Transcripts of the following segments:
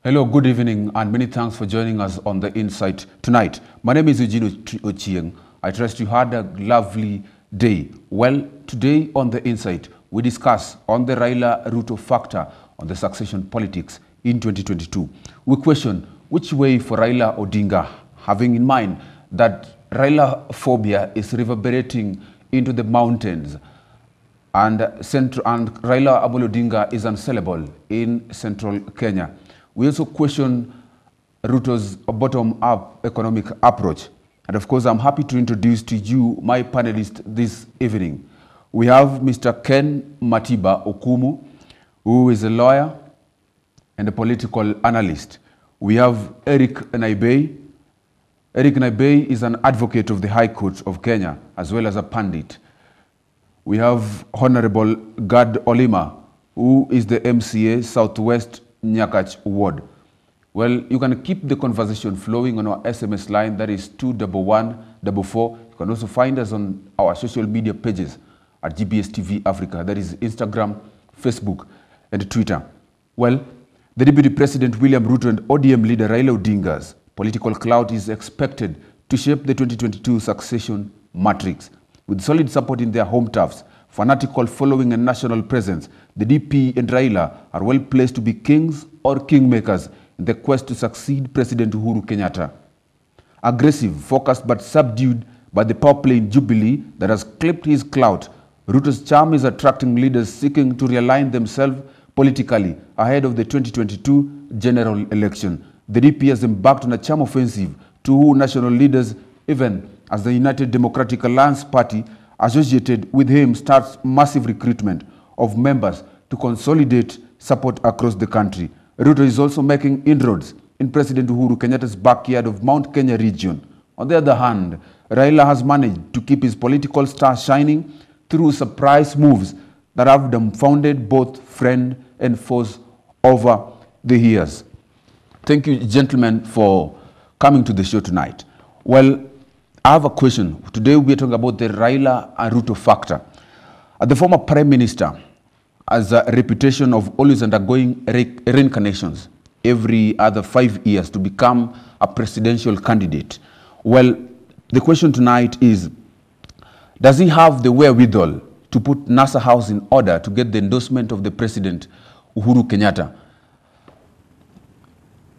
Hello, good evening, and many thanks for joining us on The Insight tonight. My name is Eugene Ochieng. I trust you had a lovely day. Well, today on The Insight, we discuss on the Raila Ruto factor on the succession politics in 2022. We question which way for Raila Odinga, having in mind that Raila phobia is reverberating into the mountains and Raila Amolo Odinga is unsellable in central Kenya. We also question Ruto's bottom-up economic approach. And of course, I'm happy to introduce to you my panelists this evening. We have Mr. Ken Matiba Okumu, who is a lawyer and a political analyst. We have Eric Naibei. Eric Naibei is an advocate of the High Court of Kenya, as well as a pundit. We have Honorable Gad Olima, who is the MCA Southwest Nyakach Ward. Well, you can keep the conversation flowing on our SMS line, that is 21144. You can also find us on our social media pages at GBS TV Africa, that is Instagram, Facebook, and Twitter. Well, the Deputy President William Ruto and ODM leader Raila Odinga's political clout is expected to shape the 2022 succession matrix. With solid support in their home turfs, fanatical following and national presence, the DP and Raila are well placed to be kings or kingmakers in the quest to succeed President Uhuru Kenyatta. Aggressive, focused but subdued by the power play in Jubilee that has clipped his clout, Ruto's charm is attracting leaders seeking to realign themselves politically ahead of the 2022 general election. The DP has embarked on a charm offensive to woo national leaders, even as the United Democratic Alliance Party associated with him starts massive recruitment of members to consolidate support across the country. Ruto is also making inroads in President Uhuru Kenyatta's backyard of Mount Kenya region. On the other hand, Raila has managed to keep his political star shining through surprise moves that have dumbfounded both friends and foes over the years. Thank you, gentlemen, for coming to the show tonight. Well, I have a question. Today we are talking about the Raila and Ruto factor. The former Prime Minister has a reputation of always undergoing reincarnations every other 5 years to become a presidential candidate. Well, the question tonight is, does he have the wherewithal to put NASA House in order to get the endorsement of the President Uhuru Kenyatta?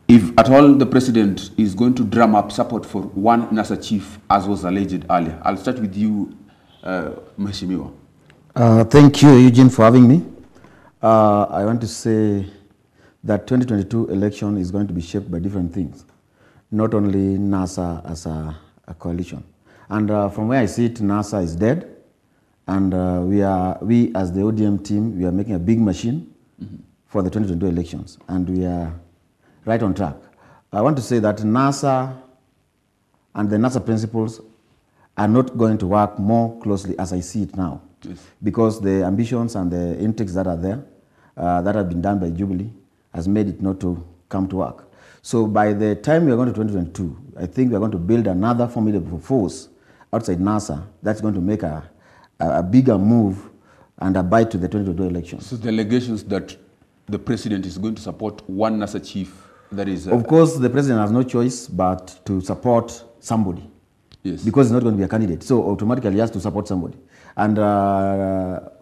If at all the President is going to drum up support for one NASA chief, as was alleged earlier. I'll start with you, Mheshimiwa. Thank you, Eugene, for having me. I want to say that 2022 election is going to be shaped by different things, not only NASA as a coalition. And from where I see it, NASA is dead, and we as the ODM team, we are making a big machine for the 2022 elections, and we are right on track. I want to say that NASA and the NASA principles are not going to work more closely as I see it now. Yes. Because the ambitions and the intakes that are there, that have been done by Jubilee, has made it not to come to work. So by the time we are going to 2022, I think we are going to build another formidable force outside NASA that's going to make a bigger move and a bite to the 2022 elections. So the allegations that the President is going to support one NASA chief, that is... Of course, the President has no choice but to support somebody. Yes. Because he's not going to be a candidate. So automatically he has to support somebody. And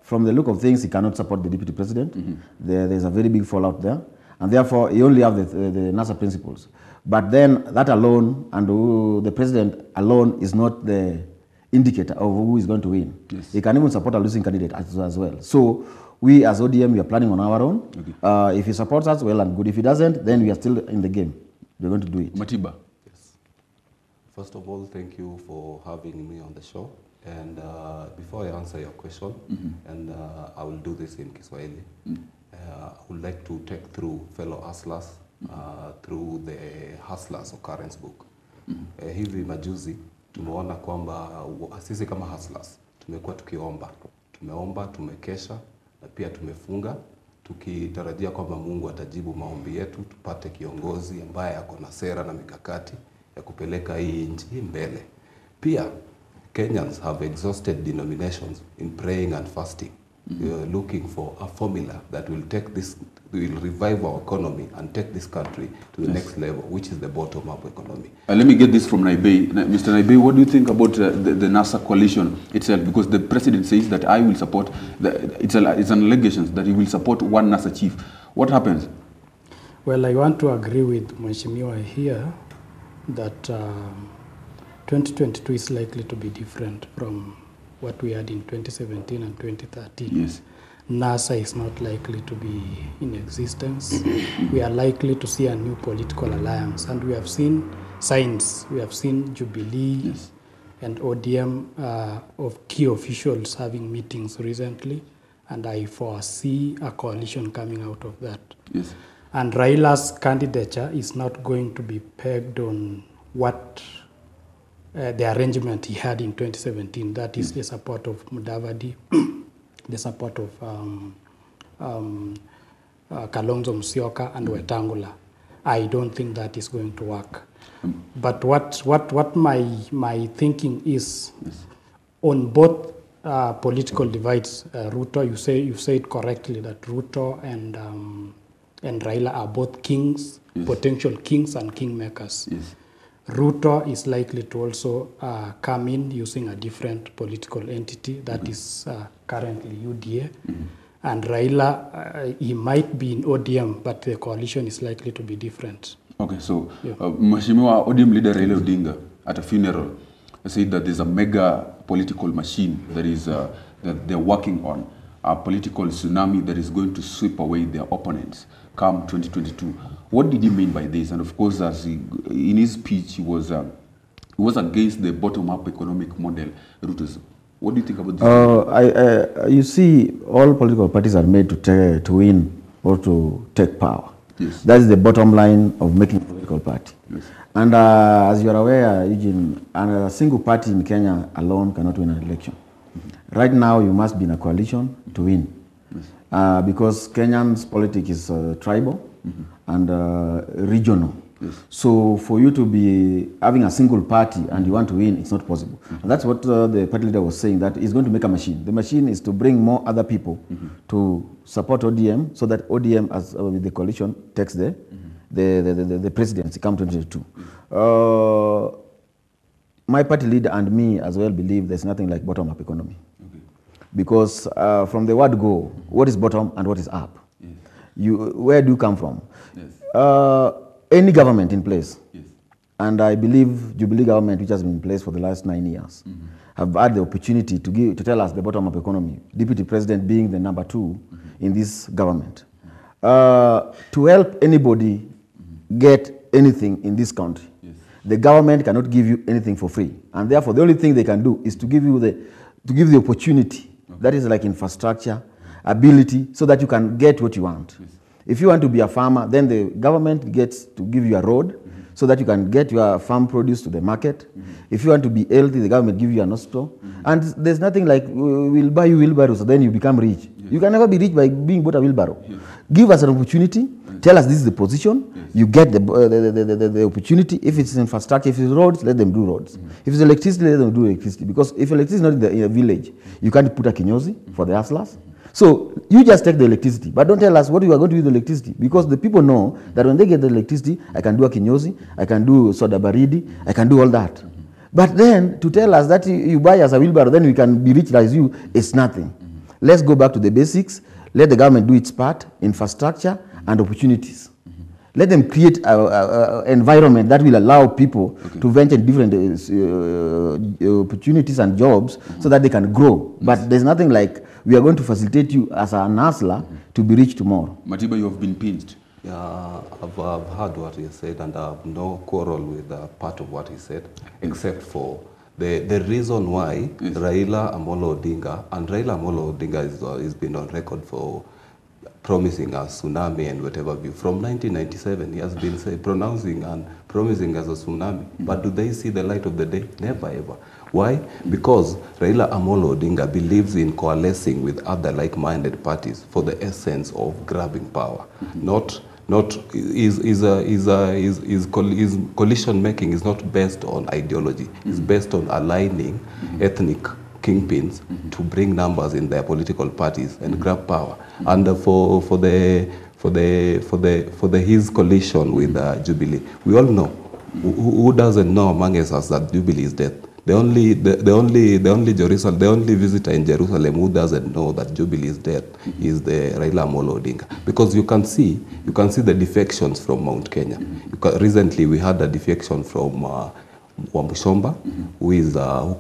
from the look of things, he cannot support the Deputy President. There's a very big fallout there. And therefore, he only has the NASA principles. But then that alone, and the President alone is not the indicator of who is going to win. Yes. He can even support a losing candidate as well. So we as ODM, we are planning on our own. Okay. If he supports us, well and good. If he doesn't, then we are still in the game. We're going to do it. Matiba. Yes. First of all, thank you for having me on the show. And before I answer your question, and I will do this in Kiswahili, I would like to take through fellow hustlers through the Hustlers Occurrence book. Hivi majuzi tumeona kwamba sisi kama hustlers tumekuwa tukiomba. Tumeomba, tumekesha na pia tumefunga tukitarajia kwamba Mungu atajibu maombi yetu, tupate kiongozi ambaye ako na sera na mikakati ya kupeleka hii nchi mbele. Pia Kenyans have exhausted denominations in praying and fasting. looking for a formula that will take this, will revive our economy and take this country to the next level, which is the bottom-up economy. Let me get this from Naibe. Mr. Naibe, what do you think about the NASA coalition itself? Because the president says that I will support, it's an allegation that he will support one NASA chief. What happens? Well, I want to agree with Mheshimiwa here that 2022 is likely to be different from what we had in 2017 and 2013. Yes. NASA is not likely to be in existence. We are likely to see a new political alliance, and we have seen signs. We have seen Jubilee and ODM of key officials having meetings recently, and I foresee a coalition coming out of that. Yes. And Raila's candidature is not going to be pegged on what the arrangement he had in 2017. That is the support of Mudavadi, the support of Kalonzo Musyoka and Wetangula. I don't think that is going to work. But what my thinking is, on both political divides, Ruto, you said correctly that Ruto and Raila are both kings, potential kings and kingmakers. Yes. Ruto is likely to also come in using a different political entity that is currently UDA. And Raila, he might be in ODM, but the coalition is likely to be different. Okay, so Mheshimiwa ODM leader Raila Odinga at a funeral said that there's a mega political machine that is that they're working on, a political tsunami that is going to sweep away their opponents come 2022. What did he mean by this? And of course, as in his speech, he was against the bottom-up economic model. Ruto, what do you think about this? You see, all political parties are made to win or to take power. Yes. That is the bottom line of making a political party. Yes. And as you are aware, Eugene, a single party in Kenya alone cannot win an election. Right now, you must be in a coalition to win. Yes. Because Kenyan's politics is tribal and regional. Yes. So for you to be having a single party and you want to win, it's not possible. And that's what the party leader was saying, that he's going to make a machine. The machine is to bring more other people to support ODM, so that ODM, as with the coalition, takes the presidency come 2022. My party leader and me as well believe there's nothing like bottom-up economy. Because from the word go, what is bottom and what is up? Yes. Where do you come from? Yes. Any government in place, yes, and I believe Jubilee Government, which has been in place for the last 9 years, have had the opportunity to tell us the bottom-up economy, Deputy President being the number 2 in this government. To help anybody get anything in this country, yes, the government cannot give you anything for free, and therefore the only thing they can do is to give you the opportunity. That is like infrastructure, ability, so that you can get what you want. Yes. If you want to be a farmer, then the government gets to give you a road so that you can get your farm produce to the market. If you want to be healthy, the government gives you an hospital. And there's nothing like, we'll buy you wheelbarrows, so then you become rich. Yes. You can never be rich by being bought a wheelbarrow. Yes. Give us an opportunity. Yes. Tell us this is the position. Yes. You get the opportunity. If it's infrastructure, if it's roads, let them do roads. If it's electricity, let them do electricity. Because if electricity is not in a village, you can't put a kinyozi for the hustlers. So you just take the electricity, but don't tell us what you are going to do with the electricity, because the people know that when they get the electricity, I can do a kinyozi, I can do soda baridi, I can do all that. But then to tell us that you buy us a wheelbarrow, then we can be rich as you, it's nothing. Let's go back to the basics. Let the government do its part, infrastructure and opportunities. Let them create an environment that will allow people to venture in different opportunities and jobs so that they can grow. But there's nothing like we are going to facilitate you as an hustler to be rich tomorrow. Matiba, you have been pinched. Yeah, I've heard what he said, and I have no quarrel with part of what he said, except for the reason why Raila Amolo Odinga, and Raila Amolo Odinga has been on record for promising us tsunami and whatever view. From 1997, he has been pronouncing and promising us a tsunami. But do they see the light of the day? Never ever. Why? Because Raila Amolo Odinga believes in coalescing with other like-minded parties for the essence of grabbing power. His coalition making is not based on ideology. It's based on aligning ethnic kingpins to bring numbers in their political parties and grab power. And for his coalition with Jubilee, we all know. Who doesn't know among us that Jubilee is dead? The only visitor in Jerusalem who doesn't know that Jubilee is dead is the Raila Amolo Odinga, because you can see the defections from Mount Kenya. Recently, we had a defection from Wambushomba, who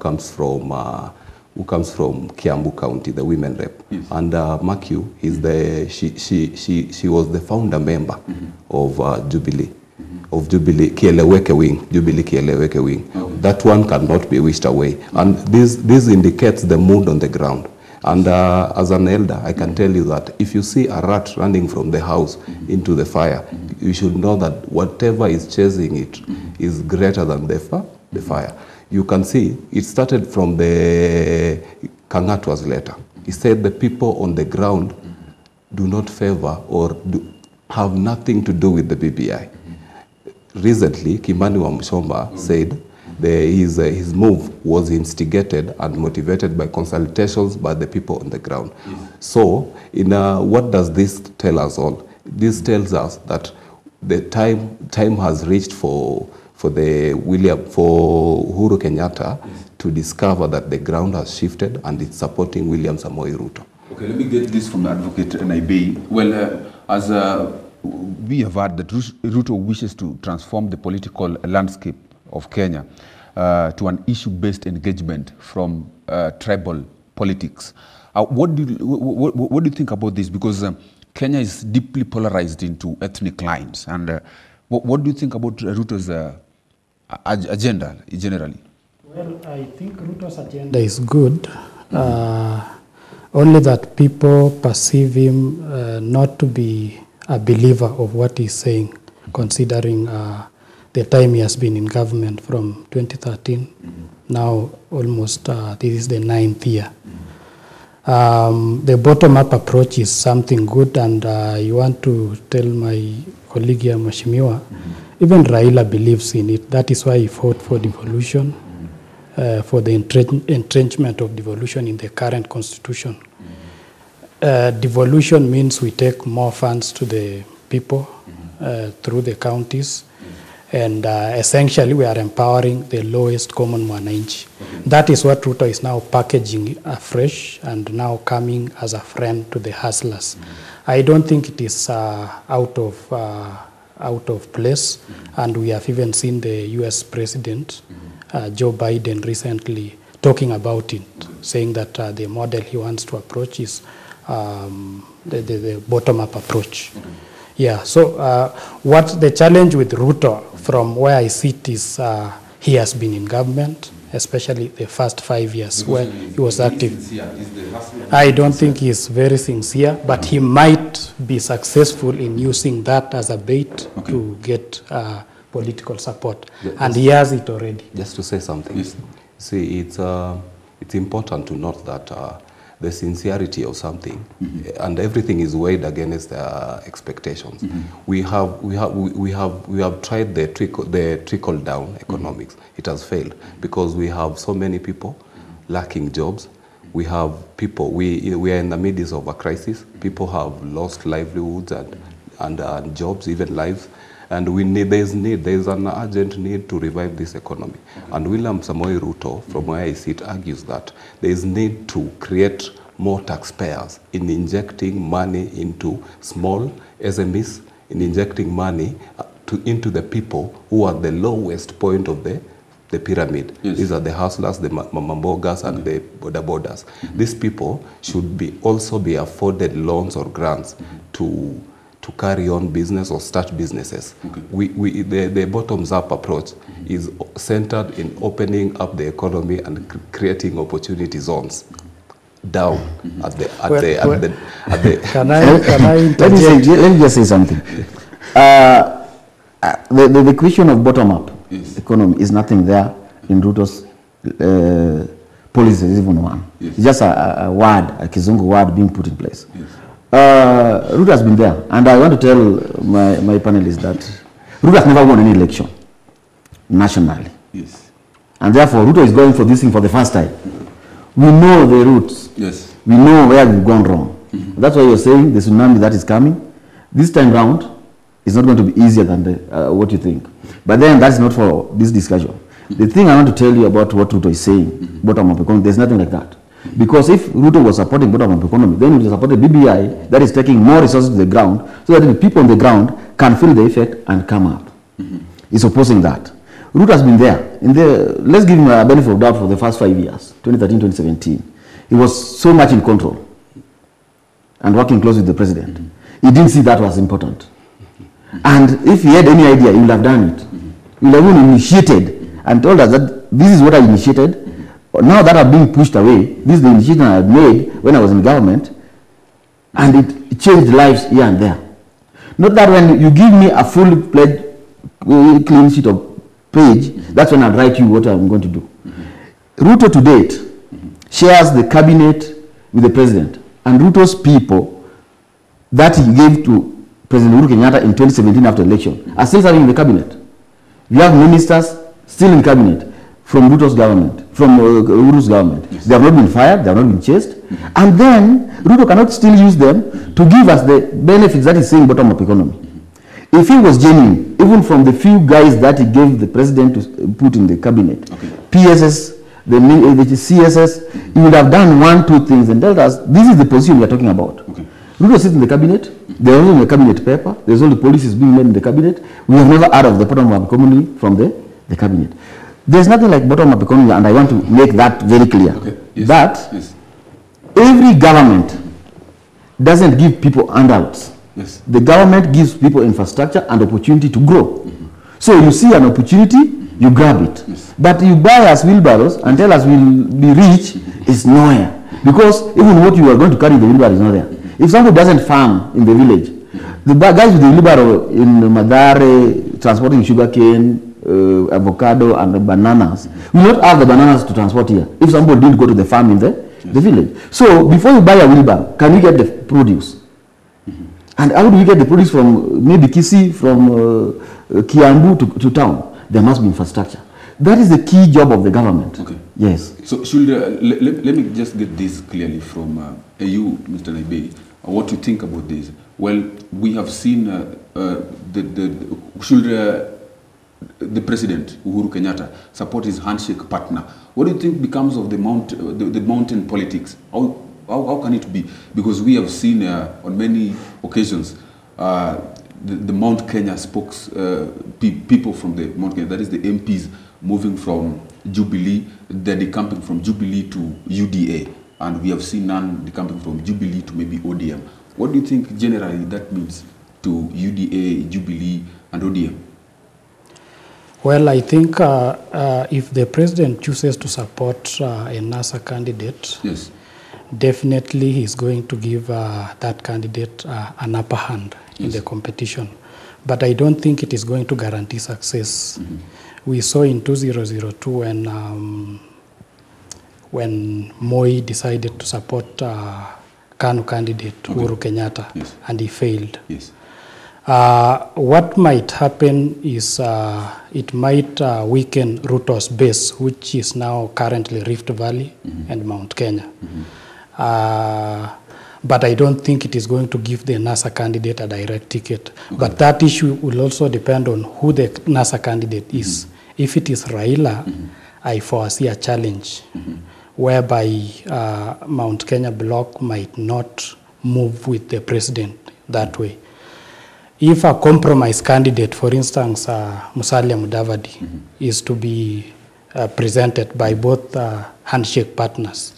comes from Kiambu County, the women rep. Yes. And mark you, she was the founder member of Jubilee. Of Jubilee Kieleweke wing, Jubilee Kieleweke wing. Okay. That one cannot be wished away. And this indicates the mood on the ground. And as an elder, I can tell you that if you see a rat running from the house into the fire, you should know that whatever is chasing it is greater than the fire. You can see it started from the Kang'atwa's letter. He said the people on the ground do not favor or have nothing to do with the BBI. Recently, Kimani Wambushomba said his move was instigated and motivated by consultations by the people on the ground. Yes. So, what does this tell us all? This tells us that the time has reached for Uhuru Kenyatta to discover that the ground has shifted and it's supporting William Samoei Ruto. Okay, let me get this from Advocate Naibi. Well, we have heard that Ruto wishes to transform the political landscape of Kenya to an issue-based engagement from tribal politics. What do you think about this? Because Kenya is deeply polarized into ethnic lines. And what do you think about Ruto's agenda generally? Well, I think Ruto's agenda is good. Only that people perceive him not to be a believer of what he's saying, considering the time he has been in government from 2013. Now almost this is the 9th year. The bottom-up approach is something good, and you want to tell my colleague here, Mheshimiwa, even Raila believes in it. That is why he fought for devolution, for the entrenchment of devolution in the current constitution. Devolution means we take more funds to the people through the counties, and essentially we are empowering the lowest common mwananchi. That is what Ruto is now packaging afresh and now coming as a friend to the hustlers. I don't think it is out of place, and we have even seen the U.S. President Joe Biden recently talking about it, saying that the model he wants to approach is the bottom-up approach. Yeah, so what the challenge with Ruto, from where I sit, is he has been in government, especially the first 5 years when he was active. I don't think he's very sincere, but he might be successful in using that as a bait to get political support, and he has it already. Just to say something, see, it's important to note that the sincerity of something, and everything is weighed against the expectations. We have tried the trickle down economics. It has failed because we have so many people lacking jobs. We have people. We are in the midst of a crisis. People have lost livelihoods and jobs, even lives. And there is an urgent need to revive this economy. And William Samoei Ruto, from where I sit, argues that there is need to create more taxpayers in injecting money into small SMEs, in injecting money into the people who are the lowest point of the pyramid. Yes. These are the hustlers, the mamambogas, and the boda-bodas. These people should also be afforded loans or grants to carry on business or start businesses. The bottoms-up approach is centered in opening up the economy and creating opportunity zones down at the. Can I let me just say something. The question of bottom-up economy is nothing there in Ruto's policies, even one. It's just a word, a Kizungu word being put in place. Ruto has been there, and I want to tell my panelists that Ruto has never won any election nationally. Yes. And therefore, Ruto is going for this thing for the first time. We know the roots. Yes. We know where we've gone wrong. That's why you're saying the tsunami that is coming, this time round, is not going to be easier than what you think. But then that's not for this discussion. The thing I want to tell you about what Ruto is saying, bottom-up economy, there's nothing like that. Because if Ruto was supporting bottom-up economy, then he would support the BBI that is taking more resources to the ground so that the people on the ground can feel the effect and come up. He's opposing that. Ruto has been there. Let's give him a benefit of doubt for the first 5 years, 2013, 2017. He was so much in control and working close with the president. He didn't see that was important. And if he had any idea, he would have done it. He would have even initiated and told us that this is what I initiated. Now that I'm being pushed away, this is the initiative I had made when I was in government, and it changed lives here and there. Not that when you give me a full-fledged clean sheet of page, that's when I'll write you what I'm going to do. Ruto to date shares the cabinet with the president, and Ruto's people that he gave to President Uhuru Kenyatta in 2017 after election are still serving in the cabinet. You have ministers still in cabinet from Ruto's government, from Uhuru's government. Yes. They have not been fired, they have not been chased. And then Ruto cannot still use them to give us the benefits that he's saying bottom-up economy. If he was genuine, even from the few guys that he gave the president to put in the cabinet, PSS, the CSS, he would have done 1, 2 things and tell us, this is the position we are talking about. Ruto sits in the cabinet, there is only a cabinet paper, there's only policies being made in the cabinet. We have never heard of the bottom-up economy from the cabinet. There's nothing like bottom-up economy, and I want to make that very clear. That every government doesn't give people handouts. The government gives people infrastructure and opportunity to grow. So you see an opportunity, you grab it. But you buy us wheelbarrows and tell us we'll be rich, is nowhere. Because even what you are going to carry in the wheelbarrow is not there. If somebody doesn't farm in the village, the guys with the wheelbarrow in Madare transporting sugarcane, avocado and bananas, we not have the bananas to transport here if somebody didn't go to the farm in the village. So before you buy a wheelbarrow, can we get the produce? And how do we get the produce from maybe Kisii, from Kiambu to town? There must be infrastructure. That is the key job of the government. Yes. So should let me just get this clearly from you, Mr. Naibe, what you think about this. Well, we have seen the president, Uhuru Kenyatta, support his handshake partner. What do you think becomes of the mountain politics? How can it be? Because we have seen on many occasions the Mount Kenya people from the Mount Kenya, that is the MPs, moving from Jubilee, then decamping from Jubilee to UDA. And we have seen none decamping from Jubilee to maybe ODM. What do you think generally that means to UDA, Jubilee, and ODM? Well, I think if the president chooses to support a NASA candidate, definitely he's going to give that candidate an upper hand in the competition. But I don't think it is going to guarantee success. We saw in 2002 when Moi decided to support KANU candidate Uhuru Kenyatta, and he failed. What might happen is it might weaken Ruto's base, which is now currently Rift Valley and Mount Kenya. But I don't think it is going to give the NASA candidate a direct ticket. But that issue will also depend on who the NASA candidate is. If it is Raila, I foresee a challenge whereby Mount Kenya bloc might not move with the president that way. If a compromise candidate, for instance, Musalia Mudavadi, is to be presented by both handshake partners,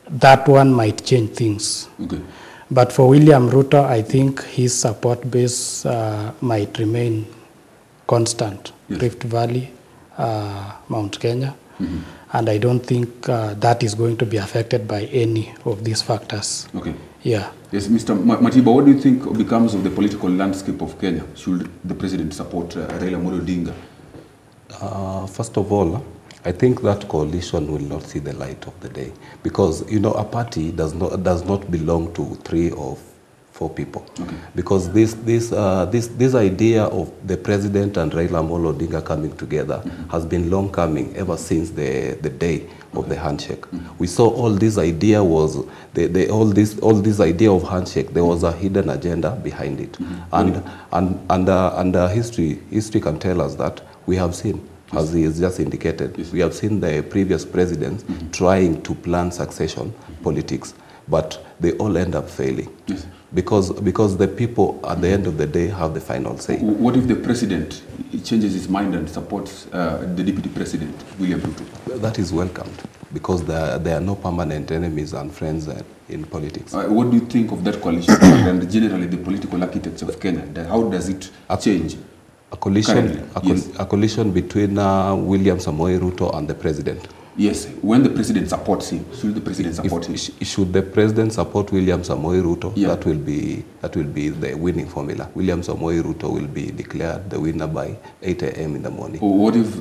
that one might change things. But for William Ruto, I think his support base might remain constant. Rift Valley, Mount Kenya, and I don't think that is going to be affected by any of these factors. Yes, Mr. Matiba, what do you think becomes of the political landscape of Kenya? Should the president support Raila Odinga? First of all, I think that coalition will not see the light of the day because, you know, a party does not belong to 3 or four people. Okay. Because this idea of the president and Raila Amolo Odinga coming together has been long coming ever since the day of the handshake. We saw all this idea was all this idea of handshake. There was a hidden agenda behind it, and history can tell us that we have seen. As he has just indicated, we have seen the previous presidents trying to plan succession politics, but they all end up failing because the people at the end of the day have the final say. What if the president changes his mind and supports the deputy president, William Ruto? That is welcomed because there are no permanent enemies and friends in politics. What do you think of that coalition and generally the political architecture of Kenya? How does it change? A coalition between William Samoei Ruto and the president. Yes, when the president supports him, should the president support him? Should the president support William Samoei Ruto? Yeah. That will be the winning formula. William Samoei Ruto will be declared the winner by 8 a.m. in the morning. What if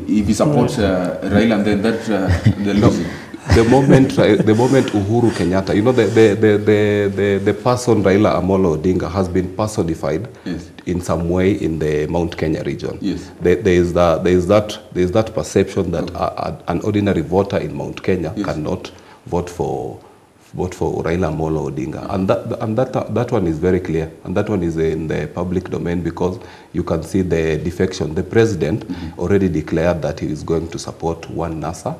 he supports Raila and then the losing? The moment Uhuru Kenyatta, you know, the person Raila Amolo Odinga has been personified in some way in the Mount Kenya region. Yes. There is that perception that an ordinary voter in Mount Kenya cannot vote for Raila Amolo Odinga, and that one is very clear, and that one is in the public domain because you can see the defection. The president already declared that he is going to support one NASA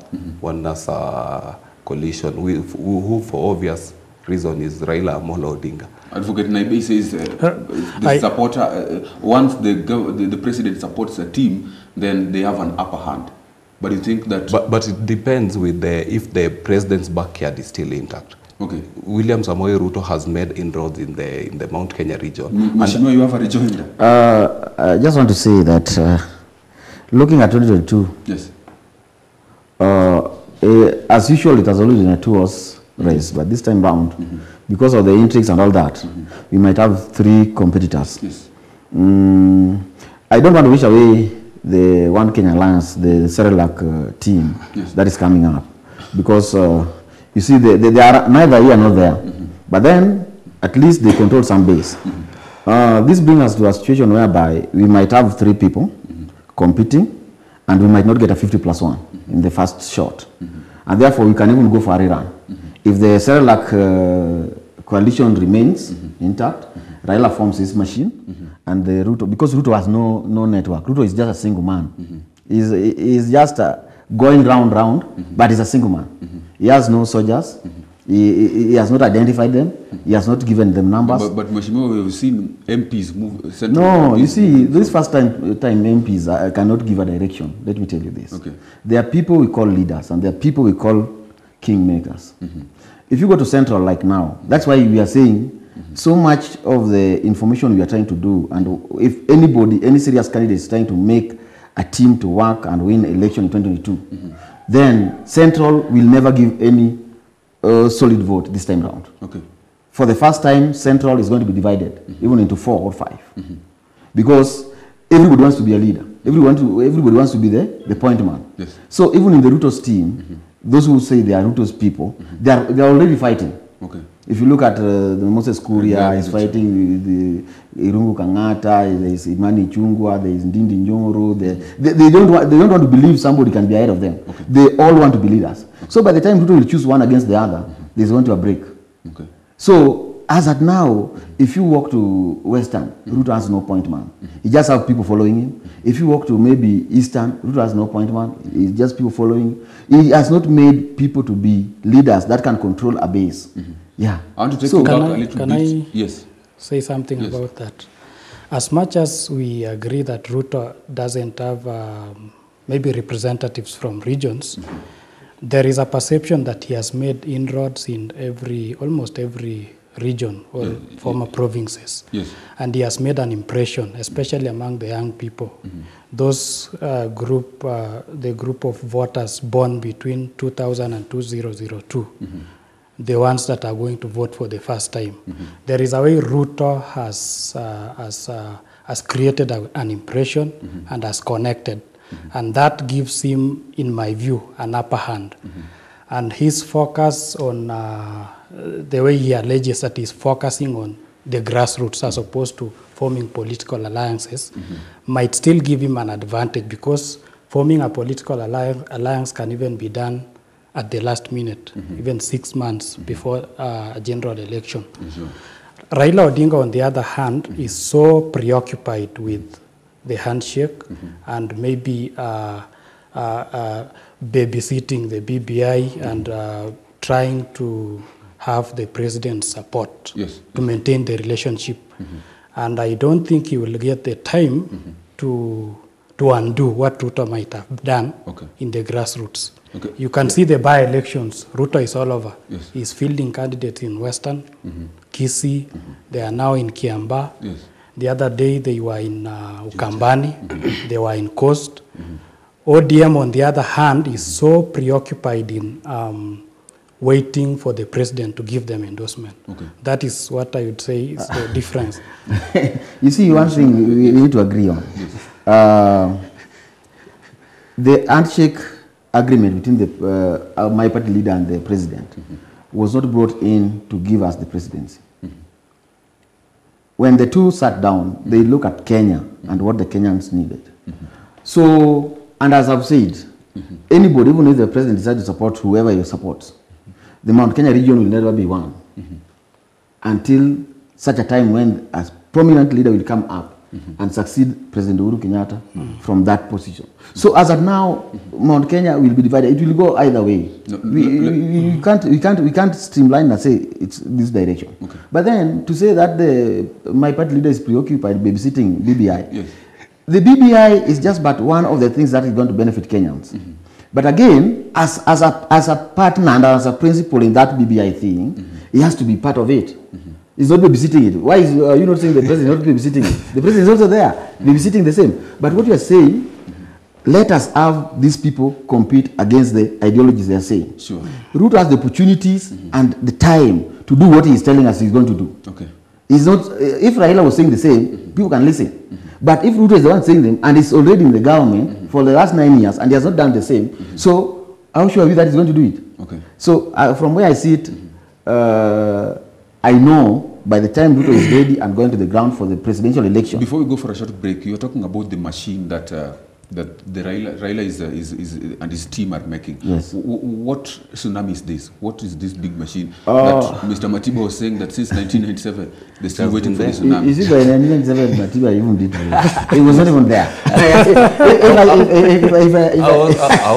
coalition, who for obvious reason is Raila Amolo Odinga. Advocate Naibe says the supporter once the president supports a team, then they have an upper hand. But you think that? But it depends with if the president's backyard is still intact. Okay. William Samoei Ruto has made inroads in the Mount Kenya region. Mheshimiwa, you have a rejoinder. I just want to say that looking at 2022, yes, as usual, it has always been a two-horse race, but this time round, because of the intrigues and all that, we might have three competitors. Yes. I don't want to wish away the One Kenya Alliance, the Cerelac team that is coming up, because you see, they are neither here nor there. But then, at least they control some base. This brings us to a situation whereby we might have three people competing, and we might not get a 50+1 in the first shot. And therefore, we can even go for a rerun. If the Cerelac coalition remains intact, Raila forms his machine, and the Ruto, because Ruto has no network. Ruto is just a single man. He's just going round, but he's a single man. He has no soldiers. He has not identified them. He has not given them numbers. But Mheshimiwa, we've seen MPs move. No, you see, this first time MPs cannot give a direction. Let me tell you this. Okay. There are people we call leaders, and there are people we call kingmakers. If you go to Central like now, that's why we are saying so much of the information we are trying to do, and if anybody, any serious candidate is trying to make a team to work and win election in 2022, then Central will never give any solid vote this time round. Okay. For the first time, Central is going to be divided, even into 4 or 5. Because everybody wants to be a leader. Everybody wants to be the point man. Yes. So even in the Ruto's team, those who say they are Ruto's people, they are already fighting. Okay. If you look at the Moses Kuria, is fighting with the Irungu Kangata, there is Imani Chungwa, there is Ndindi Njoro. They don't want to believe somebody can be ahead of them. Okay. They all want to be leaders. So by the time Ruto will choose one against the other, there's going to be a break. Okay. So as at now, if you walk to Western, Ruto has no point man. He just have people following him. If you walk to maybe Eastern, Ruto has no point man. It's just people following. He has not made people to be leaders that can control a base. Yeah. I want to take you back a little bit. Can I yes. say something about that? As much as we agree that Ruto doesn't have maybe representatives from regions, there is a perception that he has made inroads in almost every region or former provinces. Yes. And he has made an impression, especially among the young people. Those the group of voters born between 2000 and 2002. The ones that are going to vote for the first time. There is a way Ruto has created an impression and has connected. And that gives him, in my view, an upper hand. And his focus on, the way he alleges that he's focusing on the grassroots as opposed to forming political alliances might still give him an advantage, because forming a political alliance can even be done at the last minute, even 6 months before a general election. Raila Odinga, on the other hand, is so preoccupied with the handshake and maybe babysitting the BBI and trying to have the president's support to maintain the relationship. And I don't think he will get the time to undo what Ruto might have done in the grassroots. You can see the by-elections. Ruto is all over. He's fielding candidates in Western, Kisii. They are now in Kiambaa. The other day they were in Ukambani. They were in Coast. ODM, on the other hand, is so preoccupied in waiting for the president to give them endorsement. That is what I would say is the difference. You see, one thing we need to agree on. The handshake agreement between my party leader and the president was not brought in to give us the presidency. When the two sat down, they look at Kenya and what the Kenyans needed. So, and as I've said, anybody, even if the president decides to support whoever he supports, the Mount Kenya region will never be one until such a time when a prominent leader will come up and succeed President Uhuru Kenyatta from that position. So as of now, Mount Kenya will be divided. It will go either way. We can't streamline and say it's this direction. But then to say that my party leader is preoccupied babysitting BBI, the BBI is just but one of the things that is going to benefit Kenyans. But again, as a partner and as a principal in that BBI thing, he has to be part of it. He's not babysitting it. Why are you not saying the president is not babysitting it? The president is also there, babysitting the same. But what you are saying, let us have these people compete against the ideologies they are saying. Ruto has the opportunities and the time to do what he is telling us he's going to do. He's not, if Raila was saying the same, people can listen. But if Ruto is the one saying them and is already in the government for the last 9 years and he has not done the same, so how sure are we that he's going to do it? So from where I see it, I know by the time Ruto is ready and going to the ground for the presidential election. Before we go for a short break, you're talking about the machine that the Raila is and his team are making. What tsunami is this? What is this big machine that Mr. Matiba was saying that since 1997 they're still waiting for the tsunami? Is it by 1997 Matiba even did it? He was not even there.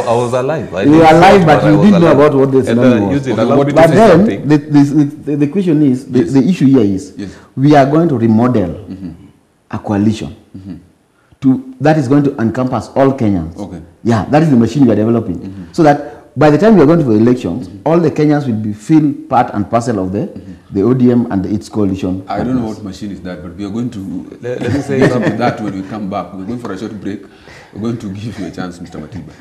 I was alive. You were alive, but you didn't know about what the tsunami was. But then the question is, the issue here is, we are going to remodel a coalition. That is going to encompass all Kenyans. Yeah, that is the machine we are developing. So that by the time we are going to the elections, all the Kenyans will feel part and parcel of the ODM and its coalition. I don't know what machine is that, but we are going to let me say something to that when we come back. We're going for a short break. We're going to give you a chance, Mr. Matiba.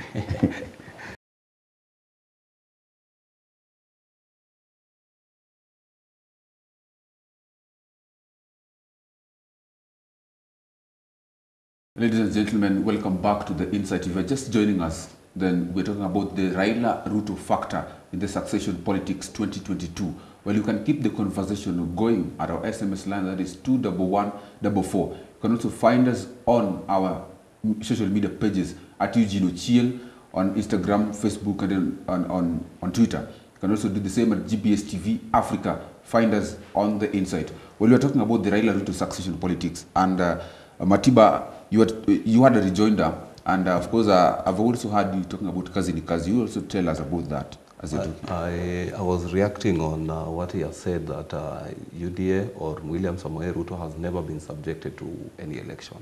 Ladies and gentlemen, welcome back to The Insight. If you're just joining us, then we're talking about the Raila-Ruto factor in the succession politics 2022. Well, you can keep the conversation going at our SMS line, that is 21144. You can also find us on our social media pages at Eugene Ochieng on Instagram, Facebook, and on Twitter. You can also do the same at GBS TV Africa. Find us on The Insight. Well, we're talking about the Raila-Ruto succession politics. And Matiba, you had a rejoinder, and of course, I've also heard you talking about Kazi. You also tell us about that. As I was reacting on what he has said, that UDA or William Samoei Ruto has never been subjected to any election.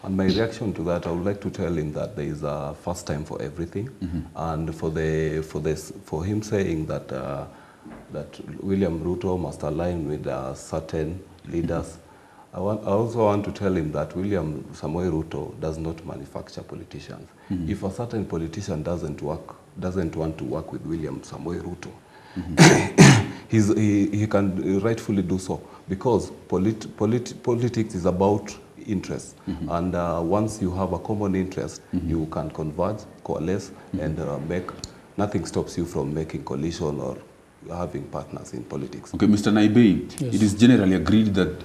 And my reaction to that, I would like to tell him that there is a first time for everything, and for him saying that that William Ruto must align with certain leaders. I also want to tell him that William Samoei Ruto does not manufacture politicians. If a certain politician doesn't want to work with William Samoei Ruto, he can rightfully do so, because politics is about interests. And once you have a common interest, you can converge, coalesce, and nothing stops you from making coalition or having partners in politics. Okay, Mr. Naibei, Yes. it is generally agreed that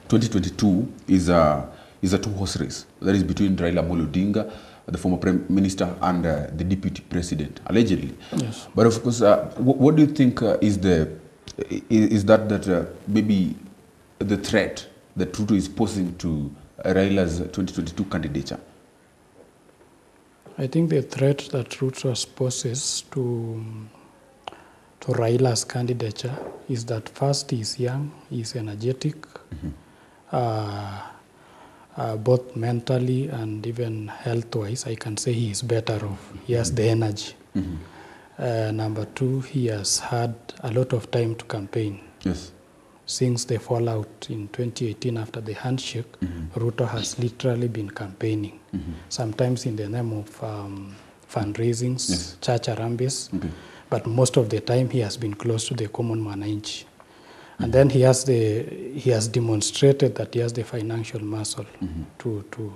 2022 is a two-horse race. That is between Raila Odinga, the former Prime Minister, and the Deputy President, allegedly. Yes. But of course, what do you think is that maybe the threat that Ruto is posing to Raila's 2022 candidature? I think the threat that Ruto poses to Raila's candidature is that first he's young, he's energetic, both mentally and even health-wise. I can say he is better off. He has the energy. Number two, he has had a lot of time to campaign. Yes. Since the fallout in 2018 after the handshake, Ruto has literally been campaigning, sometimes in the name of fundraisings, Yes. church harambes, Okay. but most of the time he has been close to the common mananchi. And then he has demonstrated that he has the financial muscle to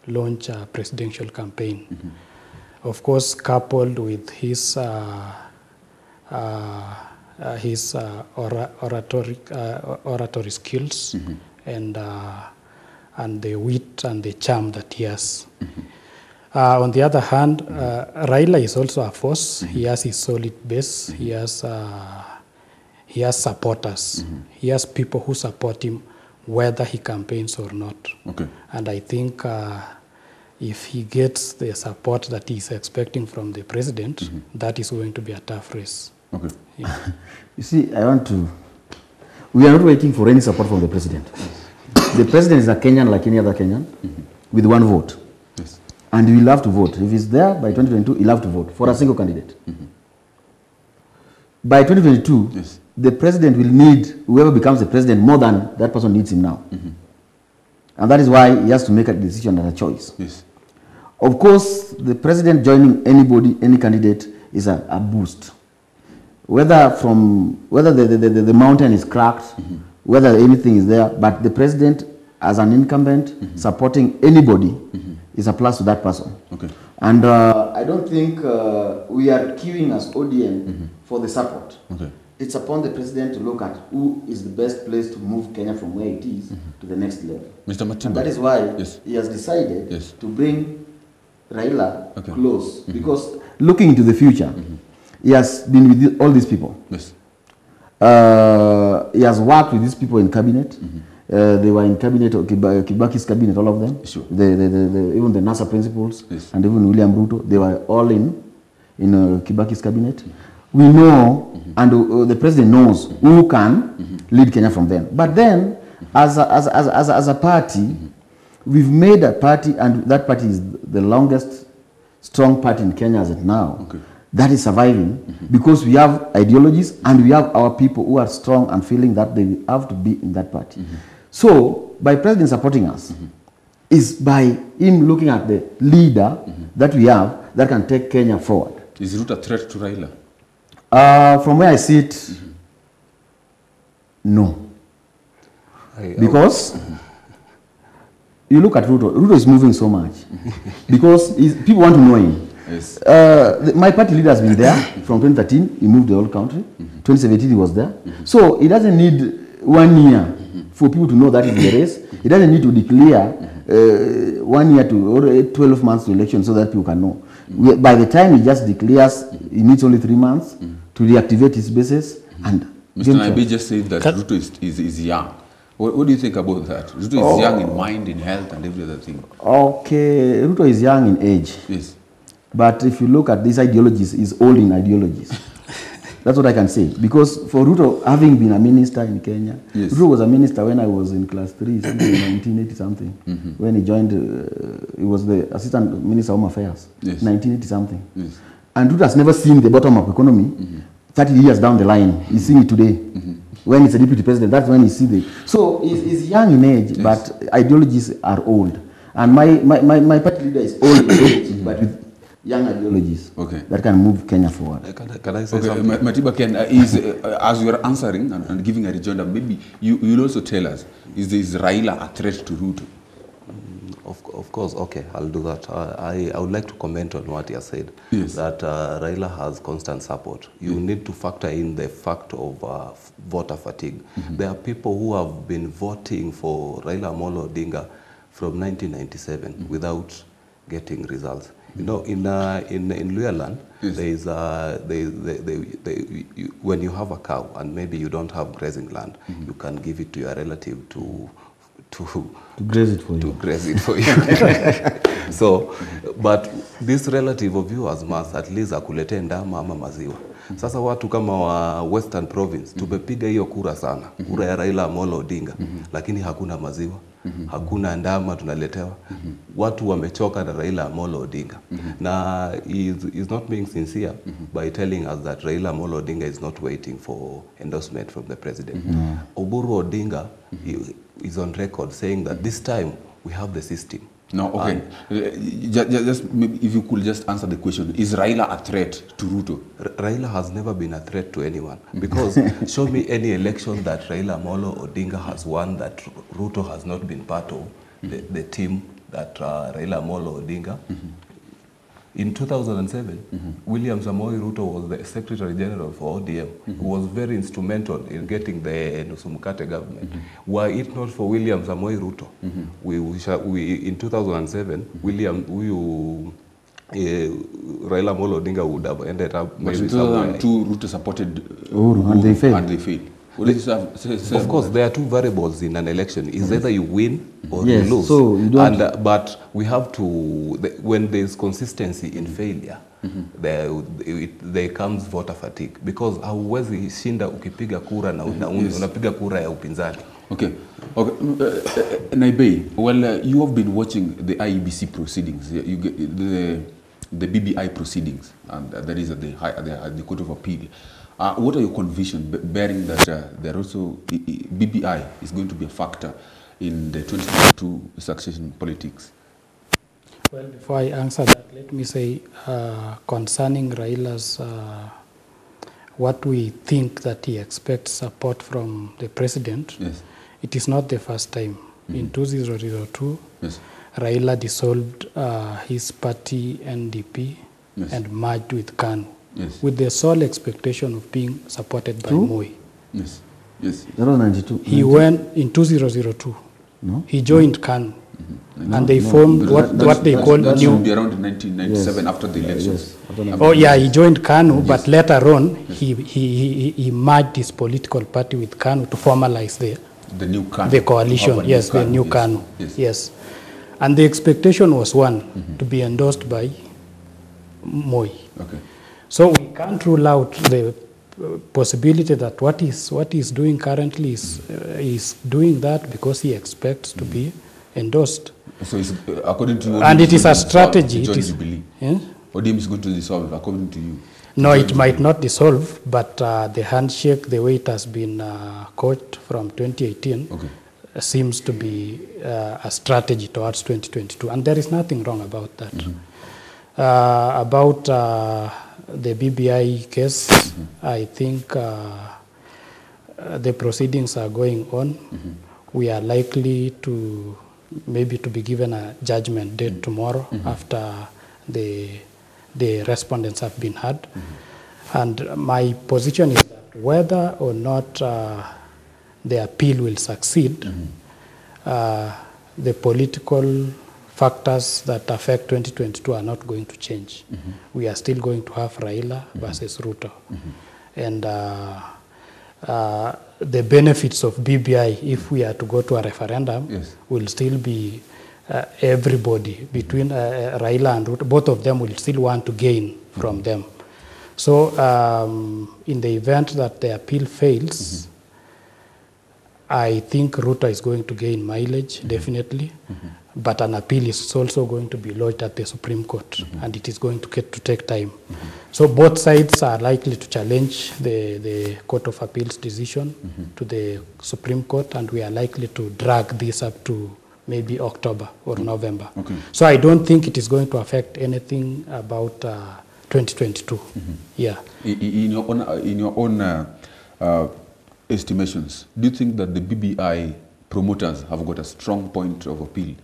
launch a presidential campaign. Of course, coupled with his oratory skills and the wit and the charm that he has. On the other hand, Raila is also a force. He has his solid base. He has supporters. He has people who support him whether he campaigns or not. Okay. And I think if he gets the support that he's expecting from the president, that is going to be a tough race. Okay. Yeah. You see, we are not waiting for any support from the president. The president is a Kenyan like any other Kenyan with one vote. Yes. And he will have to vote. If he's there by 2022, he'll have to vote for a single candidate. By 2022, Yes. the president will need whoever becomes the president more than that person needs him now. And that is why he has to make a decision and a choice. Yes. Of course, the president joining anybody, any candidate, is a boost. Whether the mountain is cracked, whether anything is there, but the president, as an incumbent, supporting anybody, is a plus to that person. Okay. And I don't think we are queuing as ODM for the support. Okay. It's upon the president to look at who is the best place to move Kenya from where it is to the next level. Mr. Matimba. And that is why Yes. he has decided Yes. to bring Raila Okay. close. Because looking into the future, he has been with all these people. Yes. He has worked with these people in cabinet. They were in cabinet, Kibaki's cabinet, all of them. Sure. Even the NASA principals, Yes. and even William Ruto, they were all in Kibaki's cabinet. We know, and the president knows who can lead Kenya from them. But then, as a party, we've made a party, and that party is the longest strong party in Kenya as of now. Okay. That is surviving because we have ideologies and we have our people who are strong and feeling that they have to be in that party. So, by president supporting us, is by him looking at the leader that we have that can take Kenya forward. Is Ruto a threat to Raila? From where I see it, no. Because you look at Ruto, Ruto is moving so much because people want to know him. Yes. My party leader has been there from 2013. He moved the whole country. 2017 he was there. So he doesn't need 1 year for people to know that he's in the race. He doesn't need to declare 1 year to or 12 months to election so that people can know. By the time he just declares, he needs only 3 months to reactivate his bases. And Mr. Naibi just said that Ruto is young. What do you think about that? Ruto is young in mind, in health, and every other thing. Okay, Ruto is young in age. Yes. But if you look at these ideologies, he's old in ideologies. That's what I can say. Because for Ruto, having been a minister in Kenya, Yes. Ruto was a minister when I was in class 3, something in 1980 something. When he joined, he was the assistant minister of Home Affairs, Yes. 1980 something. Yes. And Ruto has never seen the bottom of economy. 30 years down the line, he's seeing it today. When he's a deputy president, that's when he sees it. So he's young in age, Yes. but ideologies are old. And my party leader is old in age, but with young ideologies that can move Kenya forward. Can I say something? Matiba Ken, as you are answering and giving a rejoinder, maybe you'll also tell us, is Raila a threat to Ruto? Of course, okay, I'll do that. I would like to comment on what you said, yes. that Raila has constant support. You need to factor in the fact of voter fatigue. There are people who have been voting for Raila Amolo Odinga from 1997 without getting results. You know, in Luyaland, yes. When you have a cow and maybe you don't have grazing land, you can give it to your relative to graze it for you. So, but this relative of yours must at least akulete ndama ama maziwa. Sasa watu kama wa Western Province tumepiga hiyo kura sana, kura ya Raila Amolo Odinga, lakini hakuna maziwa, hakuna ndama tunaletewa. Watu wamechoka na Raila Amolo Odinga. Na is not being sincere by telling us that Raila Amolo Odinga is not waiting for endorsement from the president. Oburu Odinga is on record saying that this time we have the system. No, okay. Just maybe if you could just answer the question: is Raila a threat to Ruto? Raila has never been a threat to anyone, because show me any election that Raila Amolo Odinga has won that Ruto has not been part of the team that Raila Amolo Odinga. In 2007, William Samoei Ruto was the Secretary General for ODM, who was very instrumental in getting the Nusumukate government. Were it not for William Samoei Ruto, we in 2007, Raila Amolo Odinga would have ended up maybe in 2002, Ruto supported Uhuru, and they failed. Of course, there are two variables in an election. Is either you win or you lose. So you don't but we have to, when there is consistency in failure, there comes voter fatigue. Because hauwezi shinda ukipiga kura na unapiga kura ya upinzani. Okay. Naibei, well, you have been watching the IEBC proceedings, the BBI proceedings, and that is at the Court of Appeal. What are your convictions, bearing that there also BBI is going to be a factor in the 2022 succession politics? Well, before I answer that, let me say concerning Raila's, what we think that he expects support from the president. Yes. It is not the first time. In 2002, yes, Raila dissolved his party NDP, yes, and merged with KANU, yes, with the sole expectation of being supported by Moi. Yes, yes. That was 92. He went in 2002. No? He joined KANU, and they formed what they call that new. Should be around 1997, yes, after the elections. Yes. Oh yeah, he joined KANU, yes, but later on, yes, he merged his political party with KANU to formalize the new KANU, the coalition. Yes, the new KANU. Yes. Yes, and the expectation was one, to be endorsed by Moi. Okay. So we can't rule out the possibility that what he's doing currently is doing that because he expects to be endorsed. So it's, according to and it is a strategy. It is Jubilee. Yeah? ODM is going to dissolve, according to you. No, it might not dissolve, but the handshake, the way it has been coached from 2018, okay, seems to be a strategy towards 2022, and there is nothing wrong about that. About the BBI case, I think the proceedings are going on. We are likely to maybe to be given a judgment date tomorrow after the respondents have been heard. And my position is that whether or not the appeal will succeed, the political factors that affect 2022 are not going to change. We are still going to have Raila versus Ruto. And the benefits of BBI, if we are to go to a referendum, yes, will still be everybody between Raila and Ruto. Both of them will still want to gain from them. So in the event that the appeal fails, I think Ruto is going to gain mileage, definitely. But an appeal is also going to be lodged at the Supreme Court, and it is going to take time. So both sides are likely to challenge the Court of Appeal's decision to the Supreme Court, and we are likely to drag this up to maybe October or November. Okay. So I don't think it is going to affect anything about 2022. Yeah. In your own estimations, do you think that the BBI promoters have got a strong point of appeal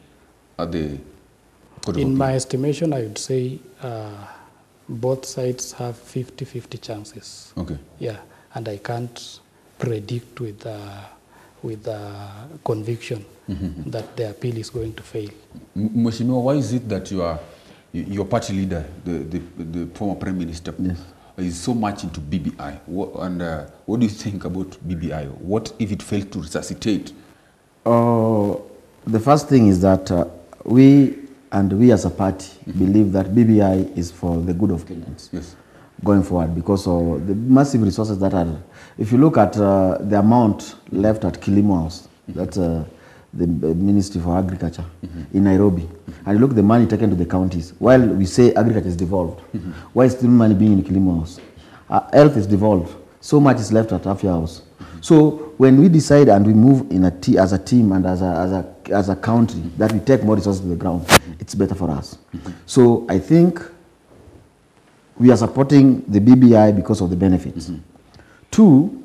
at the Court of In Appeal? my estimation, I would say both sides have 50-50 chances. Okay. Yeah, and I can't predict with conviction that the appeal is going to fail. Mheshimiwa, why is it that your party leader, the former Prime Minister, Yes. is so much into BBI? What do you think about BBI? What if it failed to resuscitate? The first thing is that we as a party believe that BBI is for the good of Kenyans. Yes. Going forward, because of the massive resources that are, if you look at the amount left at Kilimo House, that's the Ministry for Agriculture in Nairobi, and you look at the money taken to the counties, while we say agriculture is devolved, why is still money being in Kilimo House? Health is devolved, so much is left at Afya House. So when we decide and we move in as a team and as a country that we take more resources to the ground, it's better for us. So I think we are supporting the BBI because of the benefits. Two,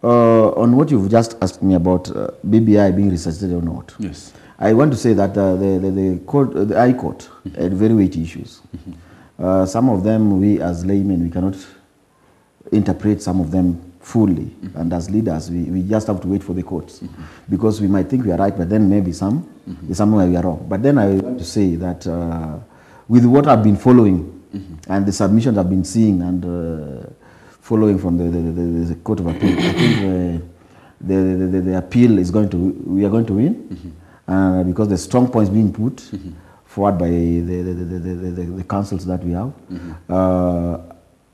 on what you've just asked me about BBI being resuscitated or not. Yes. I want to say that the High Court had very weighty issues. Some of them, we as laymen, we cannot interpret some of them fully. And as leaders, we just have to wait for the courts. Because we might think we are right, but then maybe somewhere we are wrong. But then I want to say that with what I've been following, and the submissions I've been seeing and following from the Court of Appeal, I think the appeal is we are going to win, because the strong points being put forward by the councils that we have.